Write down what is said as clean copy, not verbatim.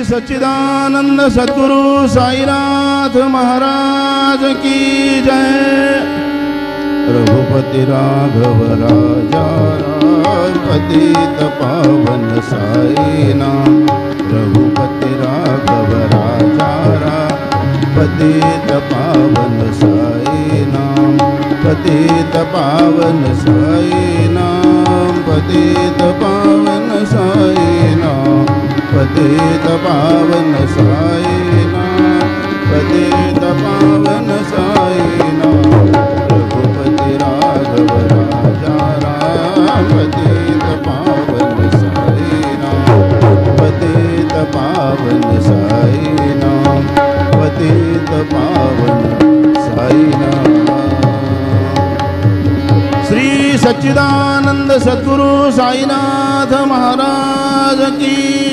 सच्चिदानंद सद्गुरु साईनाथ महाराज की जय। रघुपति राघव राजा राम पतित पावन साई नाम। रघुपति राघव राजा राम पतित पावन साई नाम। पतित पावन साई नाम। पतित पावन साई नाम। पतित पावन साई नाम। पतित पावन साई नाम। रघुपति राघव राजा राम पतित पावन साई नाम। पतित पावन साई नाम। पतित पावन साई नाम। श्री सच्चिदानंद सद्गुरु साईनाथ महाराज की